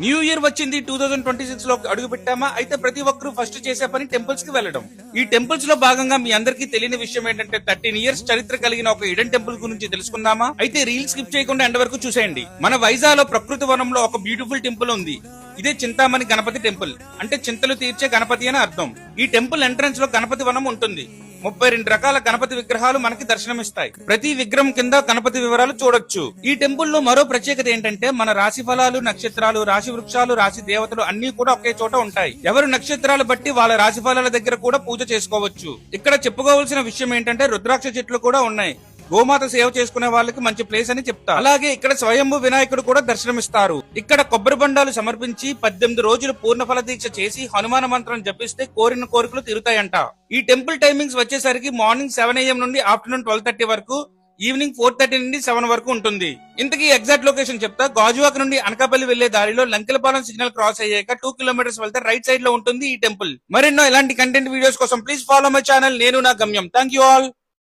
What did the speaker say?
New year వచ్చింది 2026 లో అడుగు పెట్టామా అయితే ప్రతి ఒక్కరూ ఫస్ట్ చేసే పని టెంపుల్స్ కి వెళ్ళడం. ఈ టెంపుల్స్ లో భాగంగా మీ అందరికీ తెలియని విషయం ఏంటంటే 13 ఇయర్స్ చరిత్ర కలిగిన ఒక హిడెన్ టెంపుల్ గురించి తెలుసుకుందామా? అయితే రీల్ స్కిప్ చేయకుండా ఎండ్ వరకు చూసేయండి. మన వైజాగ్ లో ప్రకృతి వనంలో ఒక బ్యూటిఫుల్ టెంపుల్ ఉంది. ఇదే చింతామణి గణపతి టెంపుల్. అంటే చింతలు తీర్చే గణపతి అని అర్థం. ఈ టెంపుల్ ఎంట్రన్స్ లో గణపతి వనం ఉంటుంది. 32 రకాల గణపతి విగ్రహాలు మనకి దర్శనమిస్తాయి. ప్రతి విగ్రహం కింద గణపతి వివరాలు చూడొచ్చు. ఈ టెంపుల్ లో మరో ప్రత్యేకత ఏంటంటే మన రాశి ఫలాలు, నక్షత్రాలు, రాశి వృక్షాలు, రాశి దేవతలు అన్ని కూడా ఒకే చోట ఉంటాయి. ఎవరు నక్షత్రాలు బట్టి వాళ్ళ రాశి ఫలాల దగ్గర కూడా పూజ చేసుకోవచ్చు. ఇక్కడ చెప్పుకోవాల్సిన విషయం ఏంటంటే రుద్రాక్ష చెట్లు కూడా ఉన్నాయి. గోమాత సేవ చేసుకునే వాళ్ళకి మంచి ప్లేస్ అని చెప్తారు. అలాగే ఇక్కడ స్వయంభూ వినాయకుడు కూడా దర్శనమిస్తారు. ఇక్కడ కొబ్బరి బండాలు సమర్పించి 18 రోజులు పూర్ణ ఫల దీక్ష చేసి హనుమాన మంత్రం జపిస్తే కోరిన కోరికలు తీరుతాయంట. ఈ టెంపుల్ టైమింగ్స్ వచ్చేసరికి మార్నింగ్ 7 AM నుండి ఆఫ్టర్నూన్ 12:30 వరకు, ఈవినింగ్ 4:30 నుండి 7 వరకు ఉంటుంది. ఇంతకీ ఎగ్జాక్ట్ లొకేషన్ చెప్తా. గాజువాక నుండి అనకాపల్లి వెళ్లే దారిలో లంకెలపాలెం సిగ్నల్ క్రాస్ అయ్యాక 2 కిలోమీటర్స్ వెళ్తే రైట్ సైడ్ లో ఉంటుంది ఈ టెంపుల్. మరెన్నో ఇలాంటి కంటెంట్ వీడియోస్ కోసం ప్లీజ్ ఫాలో మై ఛానల్. నేను నా గమ్యం. Thank you all.